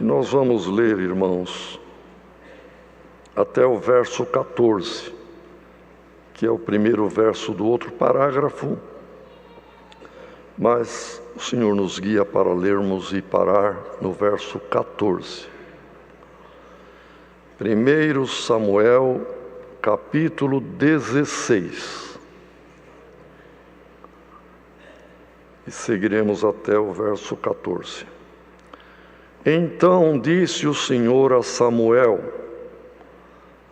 Nós vamos ler, irmãos, até o verso 14, que é o primeiro verso do outro parágrafo, mas o Senhor nos guia para lermos e parar no verso 14. 1 Samuel, capítulo 16. E seguiremos até o verso 14. Então disse o Senhor a Samuel: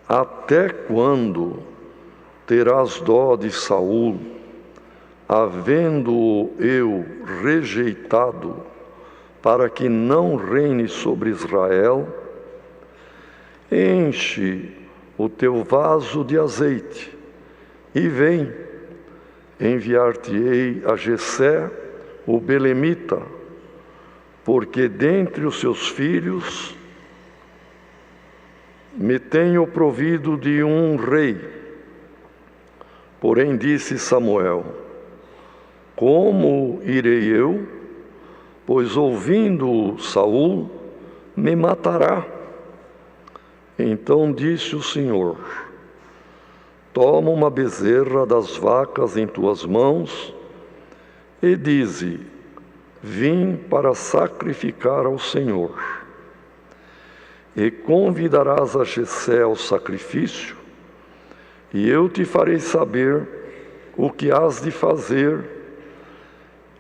até quando terás dó de Saul, havendo-o eu rejeitado, para que não reine sobre Israel? Enche o teu vaso de azeite e vem, enviar-te-ei a Jessé, o belemita, porque dentre os seus filhos me tenho provido de um rei. Porém disse Samuel: como irei eu? Pois ouvindo Saul, me matará. Então disse o Senhor: toma uma bezerra das vacas em tuas mãos e dize: vim para sacrificar ao Senhor. E convidarás a Jessé ao sacrifício, e eu te farei saber o que hás de fazer,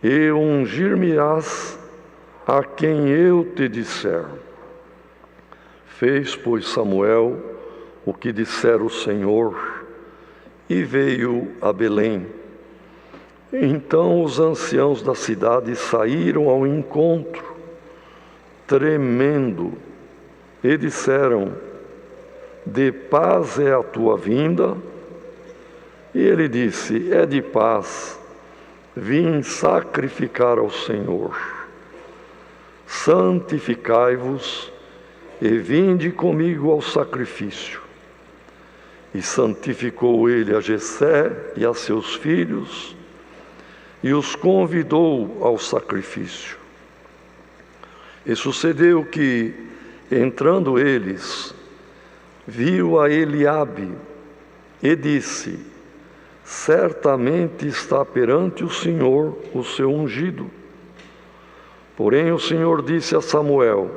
e ungir-me-ás a quem eu te disser. Fez, pois, Samuel o que dissera o Senhor, e veio a Belém. Então os anciãos da cidade saíram ao encontro, tremendo, e disseram: de paz é a tua vinda? E ele disse: é de paz, vim sacrificar ao Senhor. Santificai-vos e vinde comigo ao sacrifício. E santificou ele a Jessé e a seus filhos, e os convidou ao sacrifício. E sucedeu que, entrando eles, viu a Eliabe e disse: certamente está perante o Senhor o seu ungido. Porém o Senhor disse a Samuel: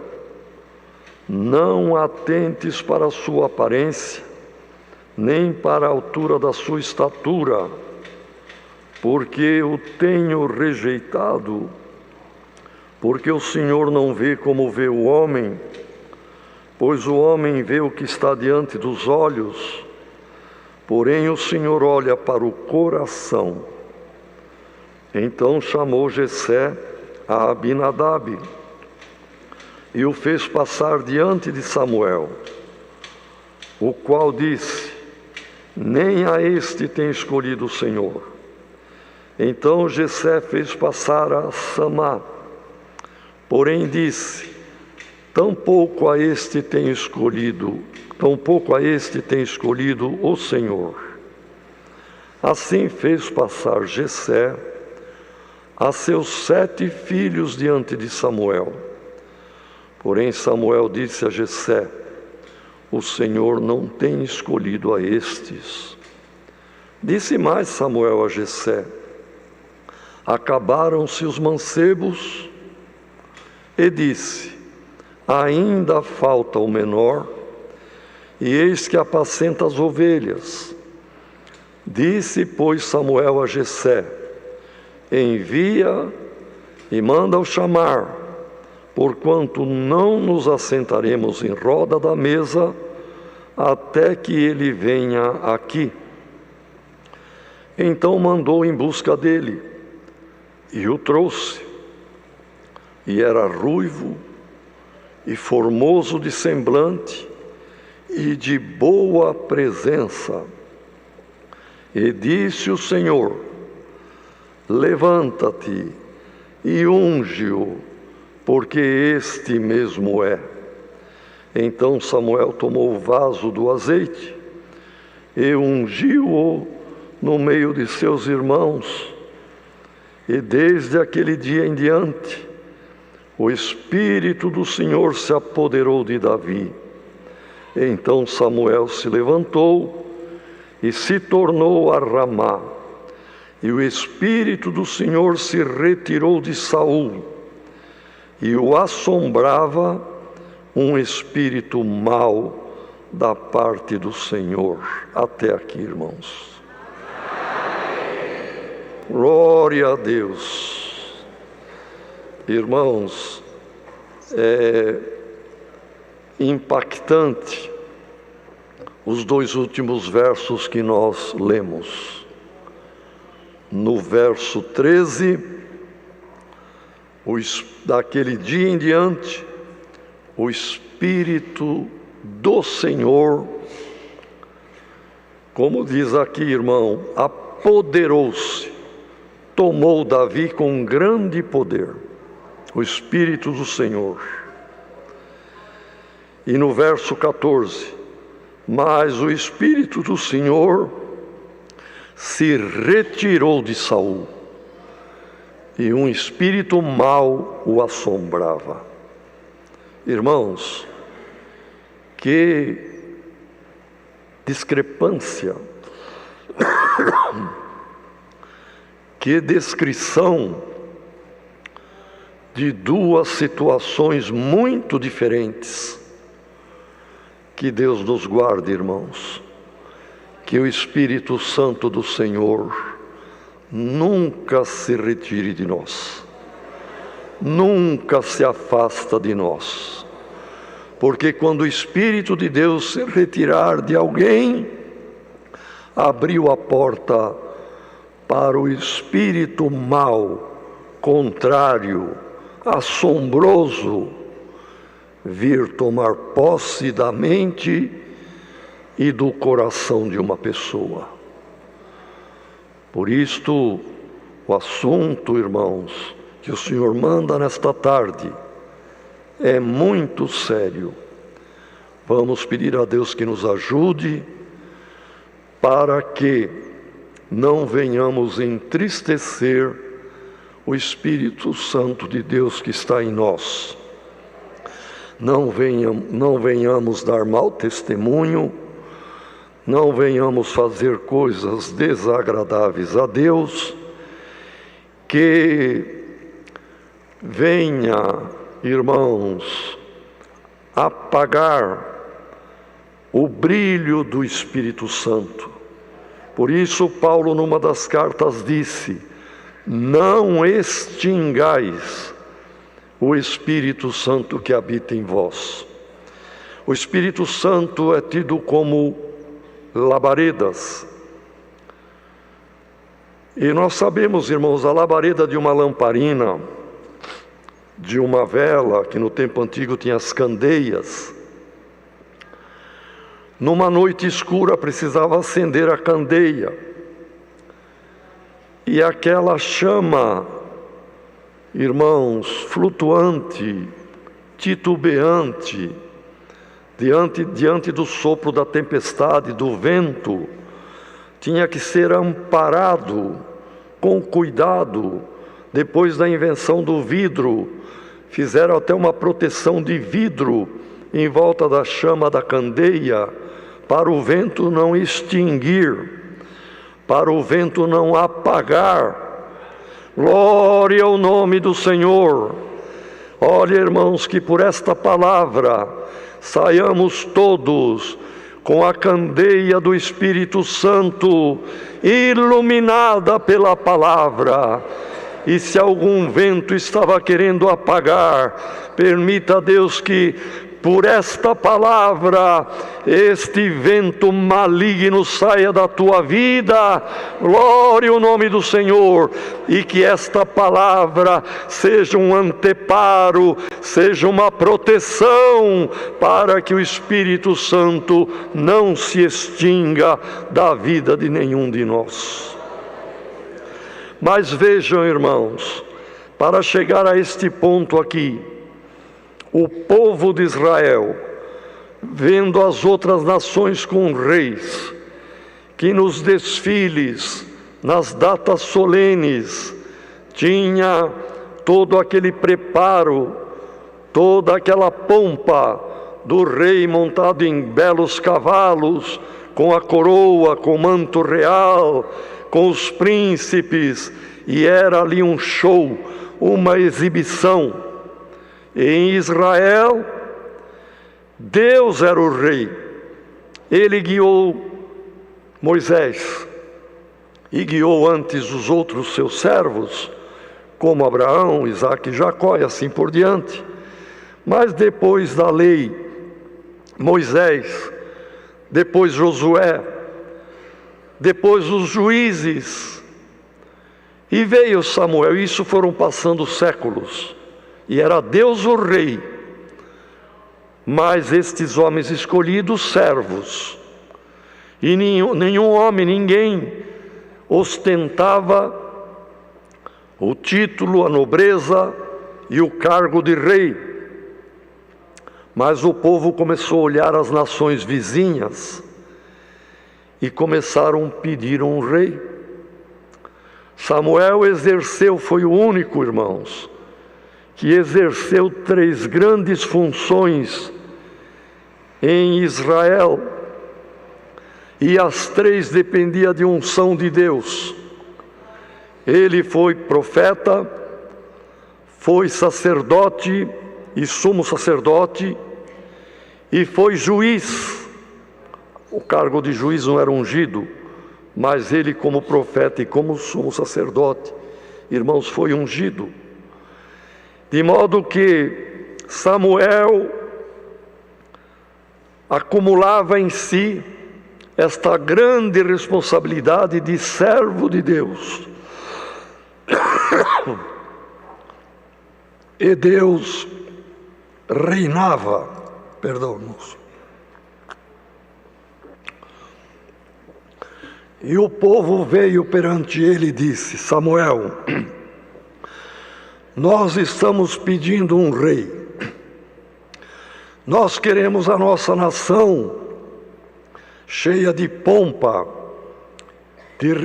não atentes para a sua aparência, nem para a altura da sua estatura, porque o tenho rejeitado. Porque o Senhor não vê como vê o homem, pois o homem vê o que está diante dos olhos, porém o Senhor olha para o coração. Então chamou Jessé a Abinadab e o fez passar diante de Samuel, o qual disse: nem a este tem escolhido o Senhor. Então Jessé fez passar a Samá, porém disse: tampouco a este tem escolhido o Senhor. Assim fez passar Jessé a seus 7 filhos diante de Samuel. Porém Samuel disse a Jessé: o Senhor não tem escolhido a estes. Disse mais Samuel a Jessé: acabaram-se os mancebos. E disse: ainda falta o menor, e eis que apacenta as ovelhas. Disse, pois, Samuel a Jessé: envia e manda-o chamar, porquanto não nos assentaremos em roda da mesa até que ele venha aqui. Então mandou em busca dele, e o trouxe. E era ruivo e formoso de semblante e de boa presença. E disse o Senhor: levanta-te e unge-o, porque este mesmo é. Então Samuel tomou o vaso do azeite e ungiu-o no meio de seus irmãos. E desde aquele dia em diante, o Espírito do Senhor se apoderou de Davi. Então Samuel se levantou e se tornou a Ramá. E o Espírito do Senhor se retirou de Saul, e o assombrava um espírito mau da parte do Senhor. Até aqui, irmãos. Glória a Deus. Irmãos, é impactante os dois últimos versos que nós lemos. No verso 13, daquele dia em diante, o Espírito do Senhor, como diz aqui, irmão, apoderou-se, tomou Davi com grande poder, o Espírito do Senhor. E no verso 14, mas o Espírito do Senhor se retirou de Saul, e um espírito mau o assombrava. Irmãos, que discrepância, que descrição de duas situações muito diferentes. Que Deus nos guarde, irmãos, que o Espírito Santo do Senhor nunca se retire de nós, nunca se afasta de nós, porque quando o Espírito de Deus se retirar de alguém, abriu a porta para o espírito mau, contrário, assombroso, vir tomar posse da mente e do coração de uma pessoa. Por isto, o assunto, irmãos, que o Senhor manda nesta tarde é muito sério. Vamos pedir a Deus que nos ajude para que não venhamos entristecer o Espírito Santo de Deus que está em nós. Não venhamos dar mau testemunho, não venhamos fazer coisas desagradáveis a Deus, que venha, irmãos, apagar o brilho do Espírito Santo. Por isso Paulo, numa das cartas, disse: não extingais o Espírito Santo que habita em vós. O Espírito Santo é tido como labaredas. E nós sabemos, irmãos, a labareda de uma lamparina, de uma vela, que no tempo antigo tinha as candeias. Numa noite escura precisava acender a candeia. E aquela chama, irmãos, flutuante, titubeante, diante do sopro da tempestade, do vento, tinha que ser amparado com cuidado. Depois da invenção do vidro, fizeram até uma proteção de vidro em volta da chama da candeia, para o vento não extinguir, para o vento não apagar. Glória ao nome do Senhor. Olha, irmãos, que por esta palavra saiamos todos com a candeia do Espírito Santo iluminada pela palavra. E se algum vento estava querendo apagar, permita a Deus que por esta palavra este vento maligno saia da tua vida. Glória ao nome do Senhor. E que esta palavra seja um anteparo, seja uma proteção, para que o Espírito Santo não se extinga da vida de nenhum de nós. Mas vejam, irmãos, para chegar a este ponto aqui, o povo de Israel, vendo as outras nações com reis, que nos desfiles, nas datas solenes, tinha todo aquele preparo toda aquela pompa do rei montado em belos cavalos, com a coroa, com o manto real, com os príncipes, e era ali um show, uma exibição. Em Israel, Deus era o rei. Ele guiou Moisés e guiou antes os outros seus servos, como Abraão, Isaque e Jacó e assim por diante. Mas depois da lei, Moisés, depois Josué, depois os juízes, e veio Samuel. Isso foram passando séculos, e era Deus o rei, mas estes homens escolhidos, servos, e nenhum homem, ninguém ostentava o título, a nobreza e o cargo de rei. Mas o povo começou a olhar as nações vizinhas e começaram a pedir um rei. Samuel exerceu, foi o único, irmãos, que exerceu 3 grandes funções em Israel, e as 3 dependiam de unção de Deus. Ele foi profeta, foi sacerdote e sumo sacerdote, e foi juiz. O cargo de juiz não era ungido, mas ele, como profeta e como sumo sacerdote, irmãos, foi ungido. De modo que Samuel acumulava em si esta grande responsabilidade de servo de Deus. E Deus reinava, irmãos. E o povo veio perante ele e disse: Samuel, nós estamos pedindo um rei. Nós queremos a nossa nação cheia de pompa,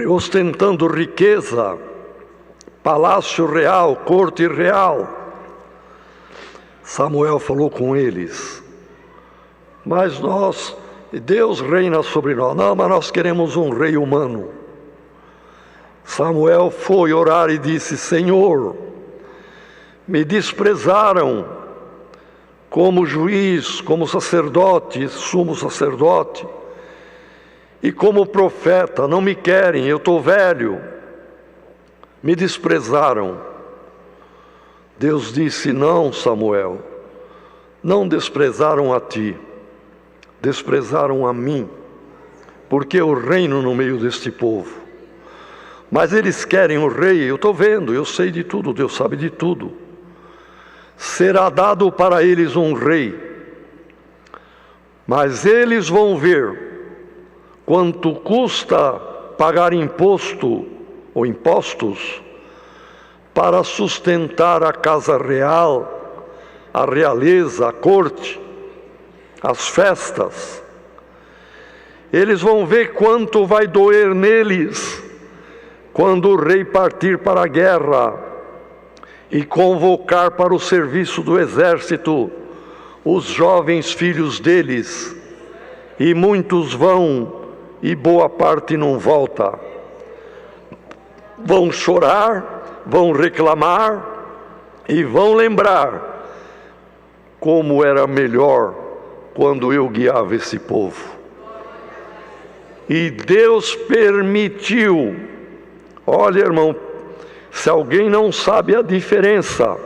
ostentando riqueza, palácio real, corte real. Samuel falou com eles: mas Deus reina sobre nós. Não, mas nós queremos um rei humano. Samuel foi orar e disse: Senhor, me desprezaram como juiz, como sacerdote, sumo sacerdote, e como profeta, não me querem, eu estou velho, me desprezaram. Deus disse: não, Samuel, não desprezaram a ti, desprezaram a mim, porque eu reino no meio deste povo. Mas eles querem o rei, eu estou vendo, eu sei de tudo, Deus sabe de tudo. Será dado para eles um rei, mas eles vão ver quanto custa pagar imposto ou impostos para sustentar a casa real, a realeza, a corte, as festas. Eles vão ver quanto vai doer neles quando o rei partir para a guerra e convocar para o serviço do exército os jovens filhos deles, e muitos vão e boa parte não volta. Vão chorar, vão reclamar e vão lembrar como era melhor quando eu guiava esse povo. E Deus permitiu. Olha, irmão, se alguém não sabe a diferença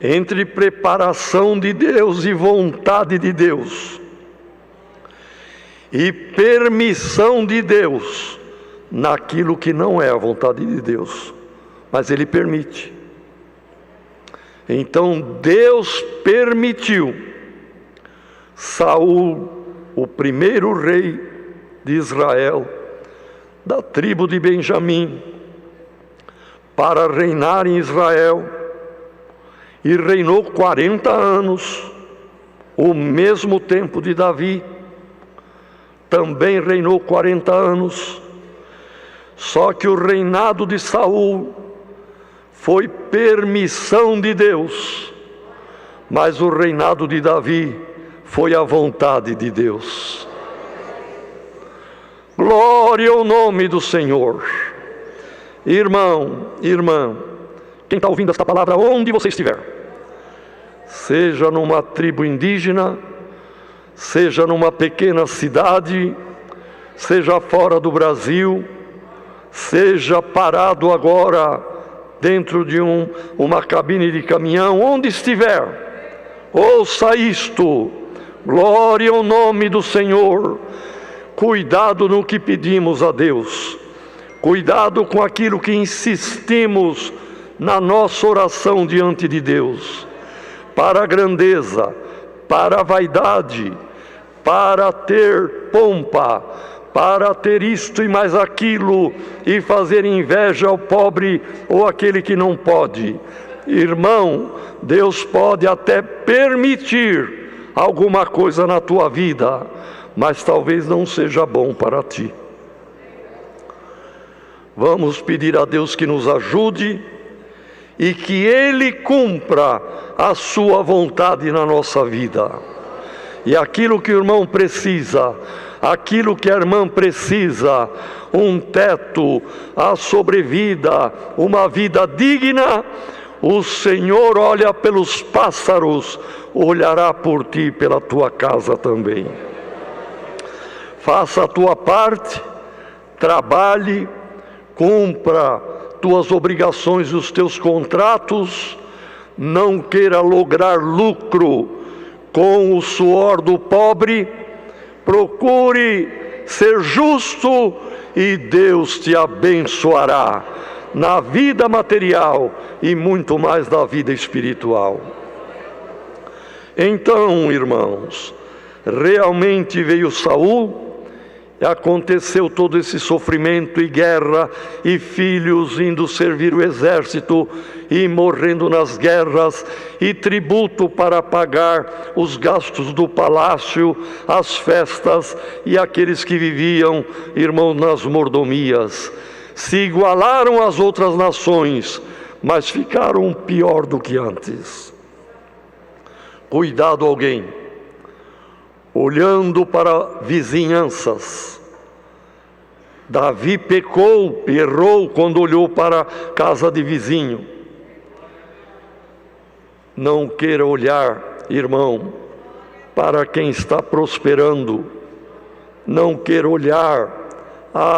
entre preparação de Deus e vontade de Deus, e permissão de Deus naquilo que não é a vontade de Deus, mas Ele permite. Então Deus permitiu Saul, o primeiro rei de Israel, da tribo de Benjamim, para reinar em Israel, e reinou 40 anos, o mesmo tempo de Davi. Também reinou 40 anos, só que o reinado de Saul foi permissão de Deus, mas o reinado de Davi foi a vontade de Deus. Glória ao nome do Senhor. Irmão, irmã, quem está ouvindo esta palavra, onde você estiver, seja numa tribo indígena, seja numa pequena cidade, seja fora do Brasil, seja parado agora dentro de uma cabine de caminhão, onde estiver, ouça isto. Glória ao nome do Senhor. Cuidado no que pedimos a Deus, cuidado com aquilo que insistimos na nossa oração diante de Deus, para a grandeza, para a vaidade, para ter pompa, para ter isto e mais aquilo, e fazer inveja ao pobre ou aquele que não pode. Irmão, Deus pode até permitir alguma coisa na tua vida, mas talvez não seja bom para ti. Vamos pedir a Deus que nos ajude e que Ele cumpra a sua vontade na nossa vida. E aquilo que o irmão precisa, aquilo que a irmã precisa, um teto, a sobrevida, uma vida digna, o Senhor olha pelos pássaros, olhará por ti, pela tua casa também. Faça a tua parte, trabalhe, cumpra tuas obrigações e os teus contratos, não queira lograr lucro com o suor do pobre, procure ser justo e Deus te abençoará na vida material e muito mais na vida espiritual. Então, irmãos, realmente veio Saul, aconteceu todo esse sofrimento e guerra, e filhos indo servir o exército e morrendo nas guerras, e tributo para pagar os gastos do palácio, as festas, e aqueles que viviam, irmãos, nas mordomias, se igualaram às outras nações, mas ficaram pior do que antes. Cuidado alguém, olhando para vizinhanças. Davi pecou, errou quando olhou para a casa de vizinho. Não queira olhar, irmão, para quem está prosperando. Não queira olhar,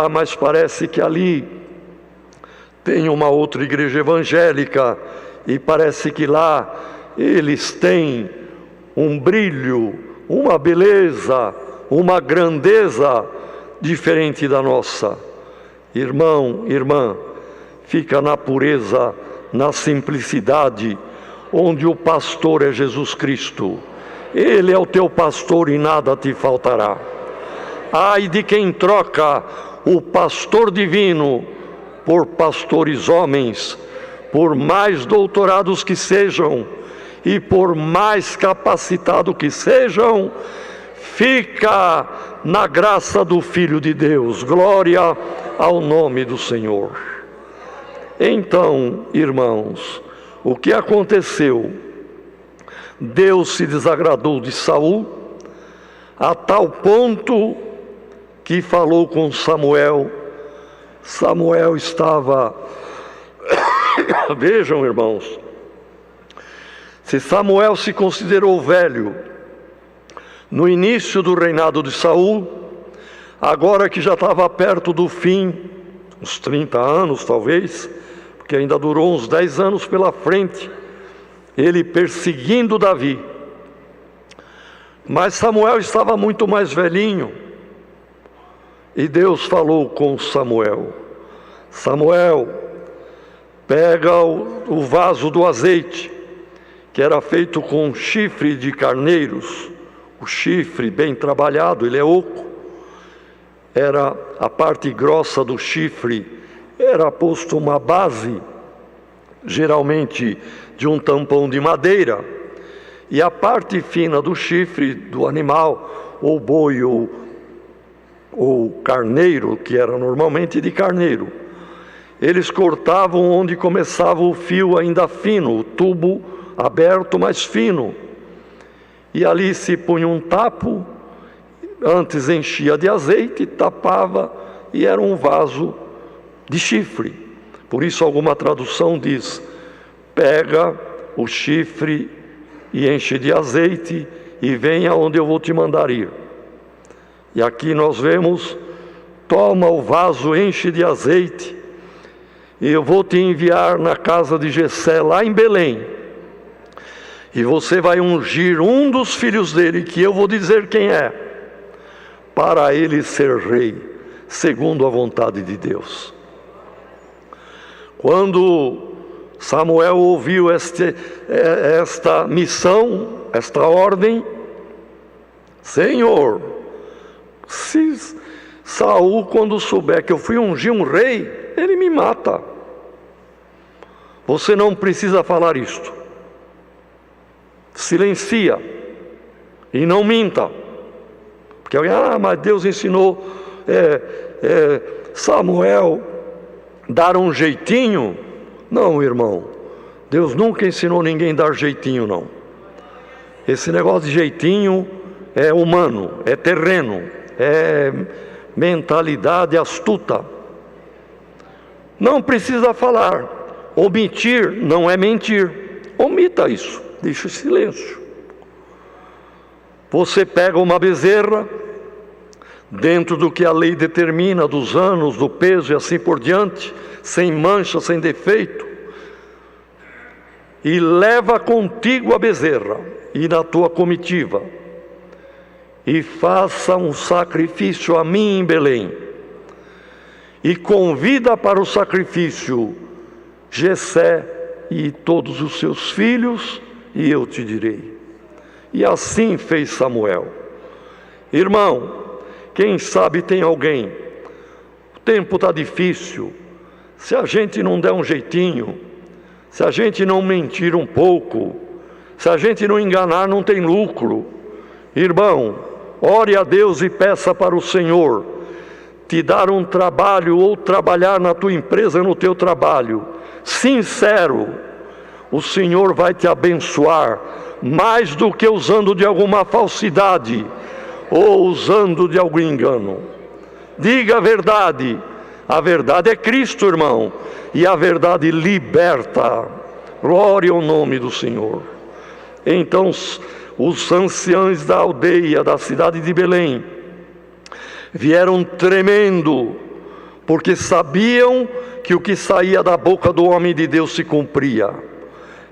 mas parece que ali tem uma outra igreja evangélica e parece que lá eles têm um brilho, uma beleza, uma grandeza diferente da nossa. Irmão, irmã, fica na pureza, na simplicidade, onde o pastor é Jesus Cristo. Ele é o teu pastor e nada te faltará. Ai de quem troca o pastor divino por pastores homens, por mais doutorados que sejam e por mais capacitados que sejam, fica na graça do Filho de Deus. Glória ao nome do Senhor. Então, irmãos, o que aconteceu? Deus se desagradou de Saul a tal ponto que falou com Samuel. Samuel estava vejam, irmãos, se Samuel se considerou velho no início do reinado de Saul, agora que já estava perto do fim, uns 30 anos talvez, porque ainda durou uns 10 anos pela frente, ele perseguindo Davi. Mas Samuel estava muito mais velhinho, e Deus falou com Samuel: Samuel, pega o vaso do azeite, que era feito com chifre de carneiros, o chifre bem trabalhado, ele é oco, era a parte grossa do chifre, era posto uma base, geralmente de um tampão de madeira, e a parte fina do chifre do animal, ou boi ou carneiro, que era normalmente de carneiro, eles cortavam onde começava o fio ainda fino, o tubo aberto, mas fino, e ali se punha um tapo, antes enchia de azeite, tapava, e era um vaso de chifre. Por isso alguma tradução diz: pega o chifre e enche de azeite, e venha onde eu vou te mandar ir. E aqui nós vemos: toma o vaso, enche de azeite, e eu vou te enviar na casa de Jessé, lá em Belém, e você vai ungir um dos filhos dele, que eu vou dizer quem é, para ele ser rei, segundo a vontade de Deus. Quando Samuel ouviu esta missão, esta ordem: Senhor, se Saul, quando souber que eu fui ungir um rei, ele me mata. Você não precisa falar isto. Silencia e não minta. Porque alguém, mas Deus ensinou Samuel dar um jeitinho. Não, irmão, Deus nunca ensinou ninguém a dar jeitinho, não. Esse negócio de jeitinho é humano, é terreno, é mentalidade astuta. Não precisa falar. Omitir não é mentir. Omita isso, deixa em silêncio. Você pega uma bezerra, dentro do que a lei determina, dos anos, do peso e assim por diante, sem mancha, sem defeito, e leva contigo a bezerra e na tua comitiva, e faça um sacrifício a mim em Belém, e convida para o sacrifício Jessé e todos os seus filhos, e eu te direi. E assim fez Samuel. Irmão, quem sabe tem alguém, o tempo está difícil, se a gente não der um jeitinho, se a gente não mentir um pouco, se a gente não enganar, não tem lucro. Irmão, ore a Deus e peça para o Senhor te dar um trabalho, ou trabalhar na tua empresa, no teu trabalho, sincero. O Senhor vai te abençoar, mais do que usando de alguma falsidade, ou usando de algum engano. Diga a verdade é Cristo, irmão, e a verdade liberta. Glória ao nome do Senhor. Então os anciãos da aldeia, da cidade de Belém, vieram tremendo, porque sabiam que o que saía da boca do homem de Deus se cumpria.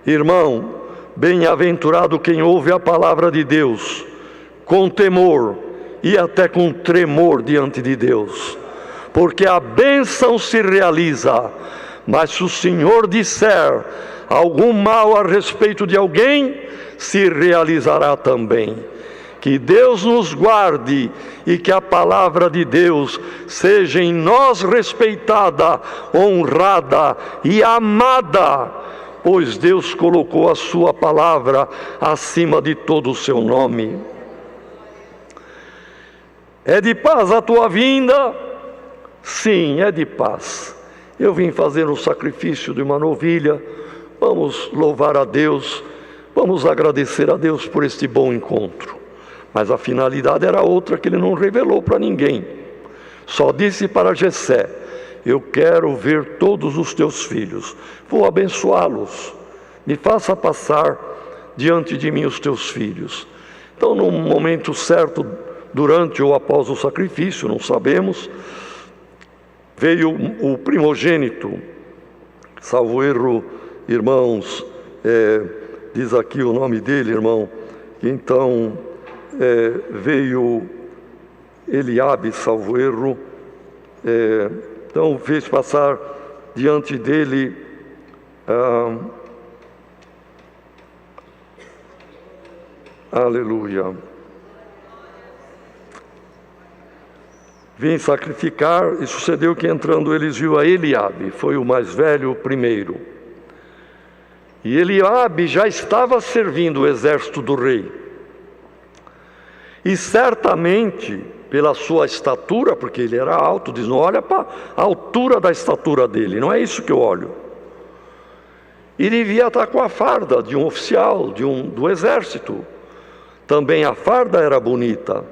Irmão, bem-aventurado quem ouve a palavra de Deus com temor e até com tremor diante de Deus, porque a bênção se realiza. Mas se o Senhor disser algum mal a respeito de alguém, se realizará também. Que Deus nos guarde e que a palavra de Deus seja em nós respeitada, honrada e amada, pois Deus colocou a sua palavra acima de todo o seu nome. É de paz a tua vinda? Sim, é de paz. Eu vim fazer um sacrifício de uma novilha. Vamos louvar a Deus, vamos agradecer a Deus por este bom encontro. Mas a finalidade era outra, que ele não revelou para ninguém. Só disse para Jessé: eu quero ver todos os teus filhos, vou abençoá-los, me faça passar diante de mim os teus filhos. Então, num momento certo, durante ou após o sacrifício, não sabemos, veio o primogênito, salvo erro, irmãos, diz aqui o nome dele, irmão, então veio Eliabe, salvo erro, então fez passar diante dele aleluia, vim sacrificar, e sucedeu que entrando eles viu a Eliabe, foi o mais velho, o primeiro. E Eliabe já estava servindo o exército do rei. E certamente, pela sua estatura, porque ele era alto, diz, não olha para a altura da estatura dele, não é isso que eu olho. E devia estar com a farda de um oficial, do exército. Também a farda era bonita.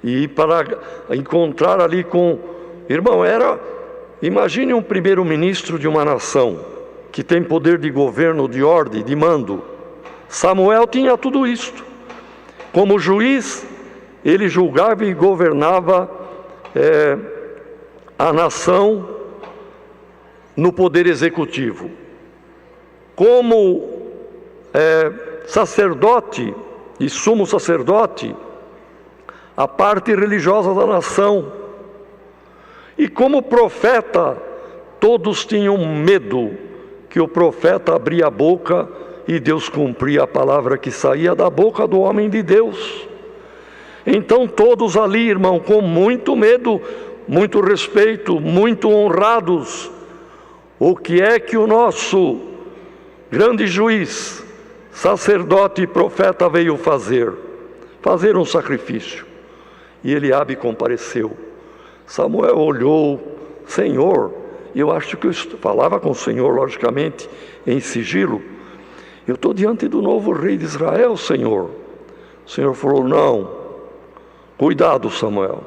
E para encontrar ali com... Irmão, imagine um primeiro-ministro de uma nação que tem poder de governo, de ordem, de mando. Samuel tinha tudo isto. Como juiz, ele julgava e governava a nação no poder executivo. Como sacerdote e sumo sacerdote, a parte religiosa da nação. E como profeta, todos tinham medo que o profeta abria a boca e Deus cumpria a palavra que saía da boca do homem de Deus. Então todos ali, irmão, com muito medo, muito respeito, muito honrados. O que é que o nosso grande juiz, sacerdote e profeta veio fazer? Fazer um sacrifício. E Eliabe compareceu. Samuel olhou, Senhor, eu acho que eu falava com o Senhor, logicamente, em sigilo. Eu estou diante do novo rei de Israel, Senhor. O Senhor falou, não, cuidado, Samuel.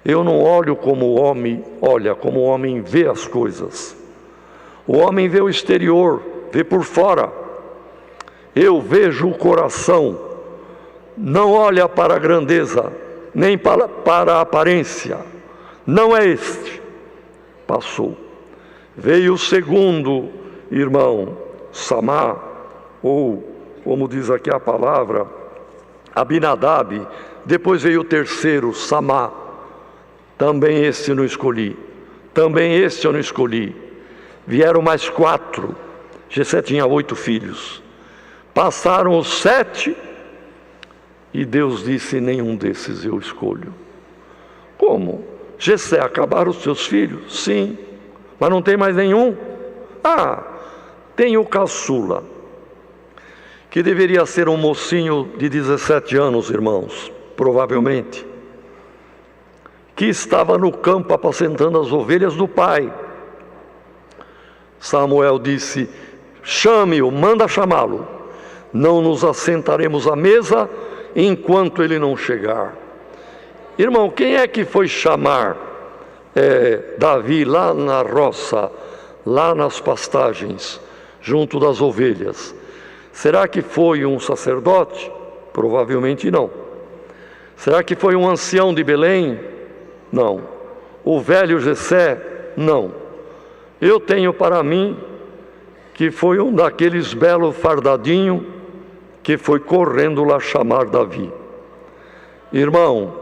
Eu não olho como o homem olha, como o homem vê as coisas. O homem vê o exterior, vê por fora. Eu vejo o coração, não olha para a grandeza, nem para a aparência. Não é este. Passou. Veio o segundo irmão, Samá, ou como diz aqui a palavra, Abinadab. Depois veio o terceiro, Samá. Também este eu não escolhi. Também este eu não escolhi. Vieram mais 4. Jessé tinha 8 filhos. Passaram os 7 e Deus disse, nenhum desses eu escolho. Como? Jessé, acabaram os seus filhos? Sim. Mas não tem mais nenhum? Tem o caçula, que deveria ser um mocinho de 17 anos, irmãos, provavelmente, que estava no campo apacentando as ovelhas do pai. Samuel disse, chame-o, manda chamá-lo. Não nos assentaremos à mesa enquanto ele não chegar. Irmão, quem é que foi chamar Davi lá na roça, lá nas pastagens, junto das ovelhas? Será que foi um sacerdote? Provavelmente não. Será que foi um ancião de Belém? Não. O velho Jessé? Não. Eu tenho para mim que foi um daqueles belos fardadinhos que foi correndo lá chamar Davi. Irmão,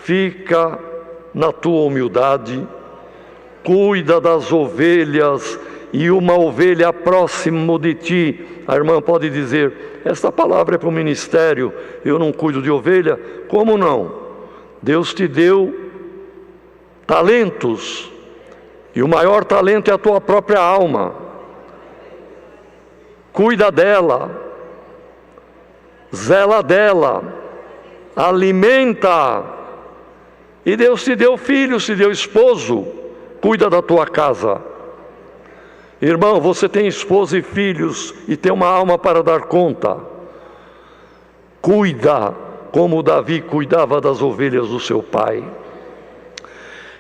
fica na tua humildade, cuida das ovelhas, e uma ovelha próximo de ti. A irmã pode dizer, esta palavra é para o ministério, eu não cuido de ovelha. Como não? Deus te deu talentos, e o maior talento é a tua própria alma. Cuida dela, zela dela, alimenta. E Deus te deu filho, te deu esposo, cuida da tua casa. Irmão, você tem esposa e filhos e tem uma alma para dar conta. Cuida como Davi cuidava das ovelhas do seu pai.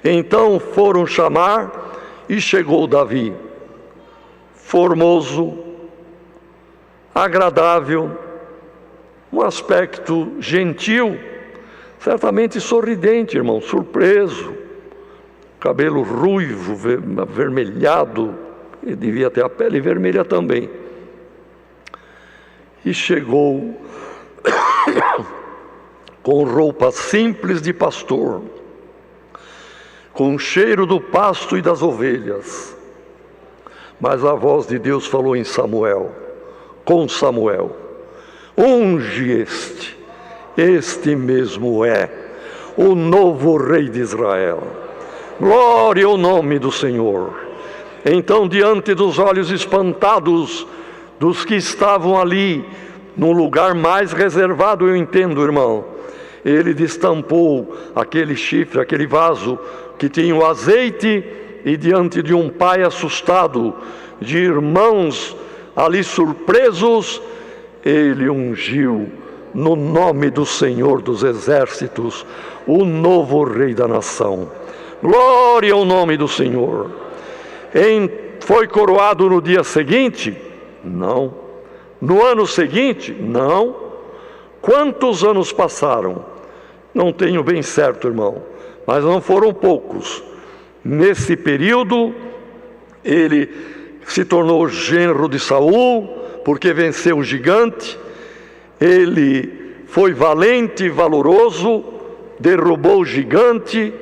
Então foram chamar e chegou Davi, formoso, agradável, um aspecto gentil, certamente sorridente, irmão, surpreso, cabelo ruivo, avermelhado, ele devia ter a pele vermelha também. E chegou com roupa simples de pastor, com o cheiro do pasto e das ovelhas. Mas a voz de Deus falou em Samuel, com Samuel, unge este mesmo é o novo rei de Israel. Glória ao nome do Senhor. Então, diante dos olhos espantados dos que estavam ali, no lugar mais reservado, eu entendo, irmão, ele destampou aquele chifre, aquele vaso que tinha o azeite, e diante de um pai assustado, de irmãos ali surpresos, ele ungiu no nome do Senhor dos Exércitos, o novo Rei da nação. Glória ao nome do Senhor. Foi coroado no dia seguinte? Não. No ano seguinte? Não. Quantos anos passaram? Não tenho bem certo, irmão, mas não foram poucos. Nesse período, ele se tornou genro de Saul, porque venceu o gigante. Ele foi valente e valoroso, derrubou o gigante,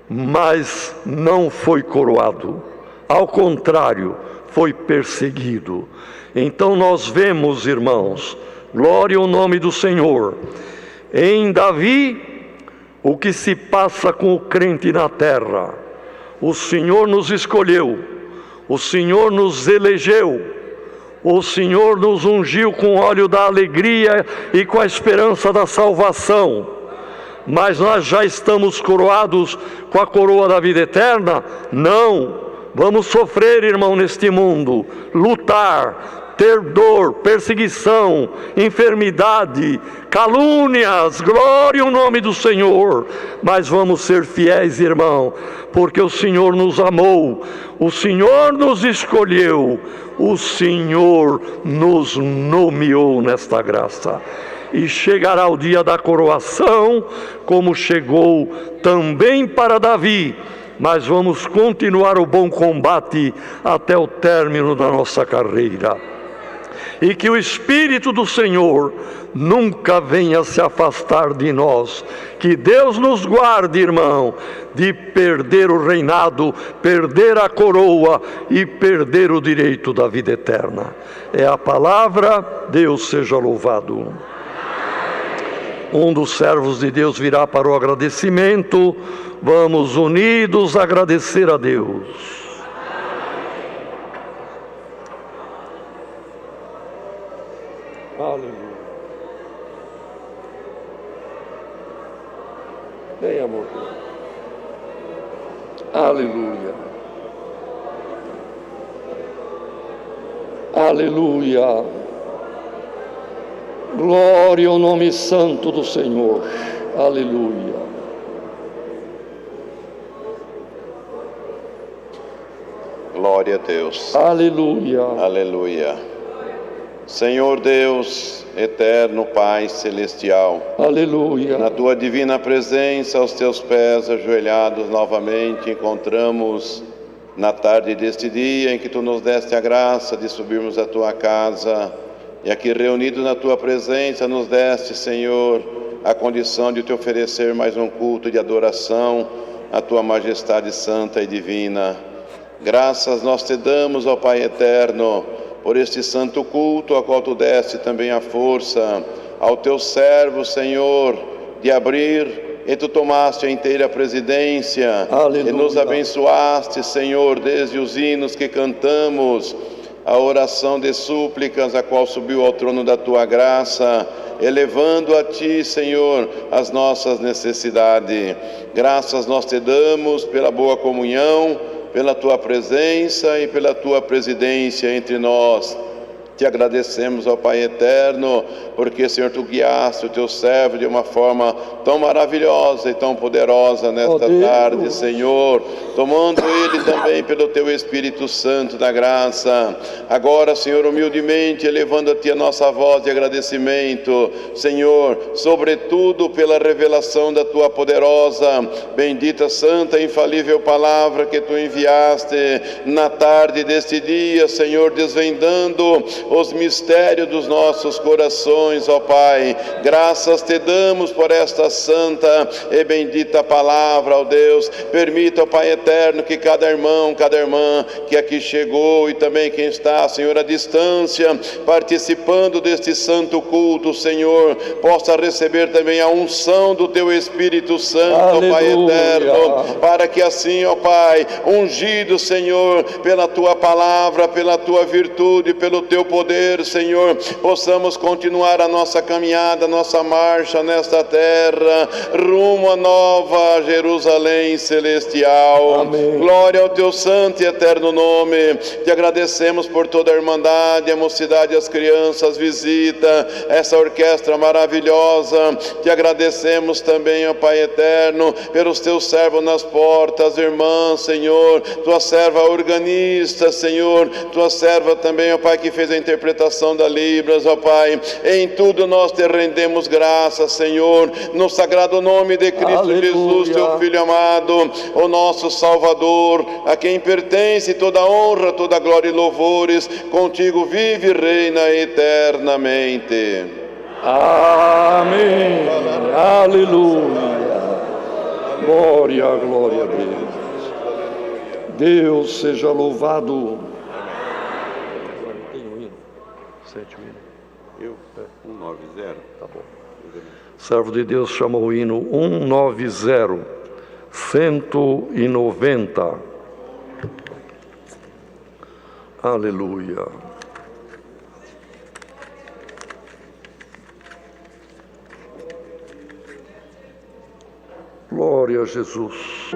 mas não foi coroado. Ao contrário, foi perseguido. Então nós vemos, irmãos, glória ao nome do Senhor, em Davi, o que se passa com o crente na terra. O Senhor nos escolheu, o Senhor nos elegeu, o Senhor nos ungiu com óleo da alegria e com a esperança da salvação. Mas nós já estamos coroados com a coroa da vida eterna? Não. Vamos sofrer, irmão, neste mundo, lutar, ter dor, perseguição, enfermidade, calúnias, glória ao nome do Senhor. Mas vamos ser fiéis, irmão, porque o Senhor nos amou, o Senhor nos escolheu, o Senhor nos nomeou nesta graça. E chegará o dia da coroação, como chegou também para Davi. Mas vamos continuar o bom combate até o término da nossa carreira. E que o Espírito do Senhor nunca venha se afastar de nós. Que Deus nos guarde, irmão, de perder o reinado, perder a coroa e perder o direito da vida eterna. É a palavra, Deus seja louvado. Um dos servos de Deus virá para o agradecimento. Vamos unidos agradecer a Deus. Aleluia. Vem, amor. Aleluia. Aleluia. Glória ao nome santo do Senhor. Aleluia. Glória a Deus. Aleluia. Aleluia. Senhor Deus, eterno Pai celestial. Aleluia. Na tua divina presença, aos teus pés ajoelhados novamente, encontramos na tarde deste dia em que tu nos deste a graça de subirmos à tua casa. E aqui reunidos na tua presença, nos deste, Senhor, a condição de te oferecer mais um culto de adoração à tua majestade santa e divina. Graças nós te damos, ó Pai eterno, por este santo culto, a qual tu deste também a força ao teu servo, Senhor, de abrir, e tu tomaste a inteira presidência. Aleluia. E nos abençoaste, Senhor, desde os hinos que cantamos, a oração de súplicas, a qual subiu ao trono da tua graça, elevando a ti, Senhor, as nossas necessidades. Graças nós te damos pela boa comunhão, pela tua presença e pela tua presidência entre nós. Te agradecemos, ó Pai eterno, porque, Senhor, tu guiaste o teu servo de uma forma tão maravilhosa e tão poderosa nesta tarde, Senhor, tomando ele também pelo teu Espírito Santo da graça. Agora, Senhor, humildemente elevando a ti a nossa voz de agradecimento, Senhor, sobretudo pela revelação da tua poderosa, bendita, santa e infalível palavra que tu enviaste na tarde deste dia, Senhor, desvendando os mistérios dos nossos corações, ó Pai. Graças te damos por esta santa e bendita palavra, ó Deus. Permita, ó Pai eterno, que cada irmão, cada irmã que aqui chegou e também quem está, Senhor, à distância, participando deste santo culto, Senhor, possa receber também a unção do teu Espírito Santo, ó Pai eterno, para que assim, ó Pai, ungido, Senhor, pela tua palavra, pela tua virtude, pelo teu poder, Senhor, possamos continuar a nossa caminhada, a nossa marcha nesta terra, rumo à nova Jerusalém celestial. Amém. Glória ao teu santo e eterno nome. Te agradecemos por toda a irmandade, a mocidade, as crianças, visita essa orquestra maravilhosa. Te agradecemos também, ó Pai eterno, pelos teus servos nas portas, irmãs, Senhor, tua serva organista, Senhor, tua serva também, ó Pai, que fez a interpretação da Libras, ó Pai. Em tudo nós te rendemos graças, Senhor, no sagrado nome de Cristo Aleluia. Jesus, teu Filho amado, o nosso Salvador, a quem pertence toda honra, toda glória e louvores, contigo vive e reina eternamente. Amém. Aleluia. Glória, glória a Deus. Deus seja louvado. Agora tem um hino. Sente o hino. 190. Tá bom. Servo de Deus chama o hino 190. 190. Aleluia. Glória a Jesus.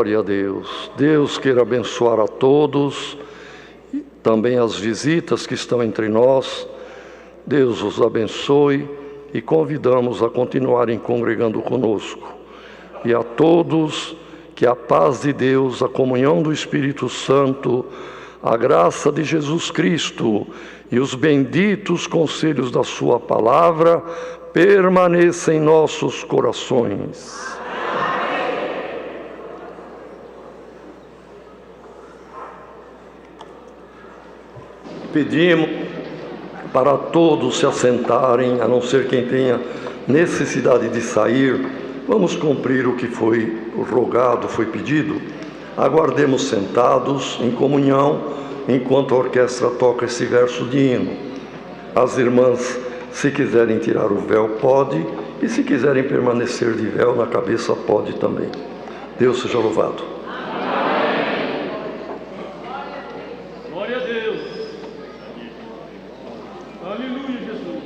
Glória a Deus. Deus queira abençoar a todos, também as visitas que estão entre nós. Deus os abençoe e convidamos a continuarem congregando conosco. e a todos que a paz de Deus, a comunhão do Espírito Santo, a graça de Jesus Cristo e os benditos conselhos da sua palavra permaneçam em nossos corações. Pedimos para todos se assentarem, a não ser quem tenha necessidade de sair. Vamos cumprir o que foi rogado, foi pedido. Aguardemos sentados em comunhão, enquanto a orquestra toca esse verso de hino. As irmãs, se quiserem tirar o véu, pode, e se quiserem permanecer de véu na cabeça, pode também. Deus seja louvado. Glória a Deus. Aleluia, Jesus.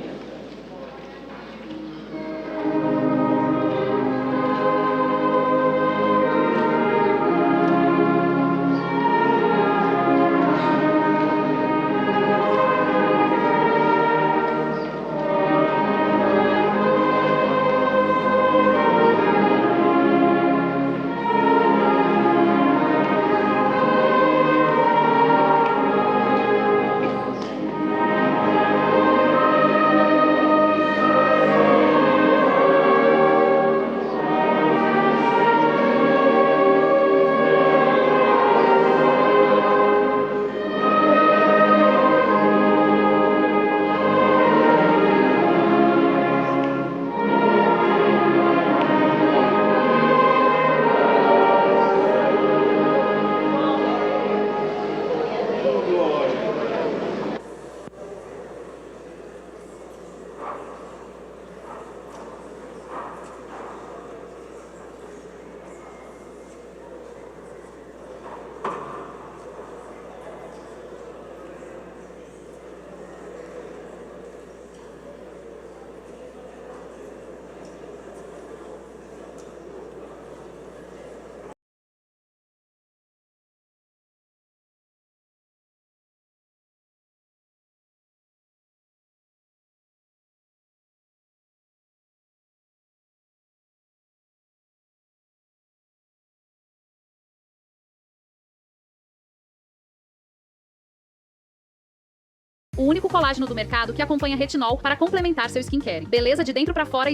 O único colágeno do mercado que acompanha retinol para complementar seu skincare. Beleza de dentro para fora.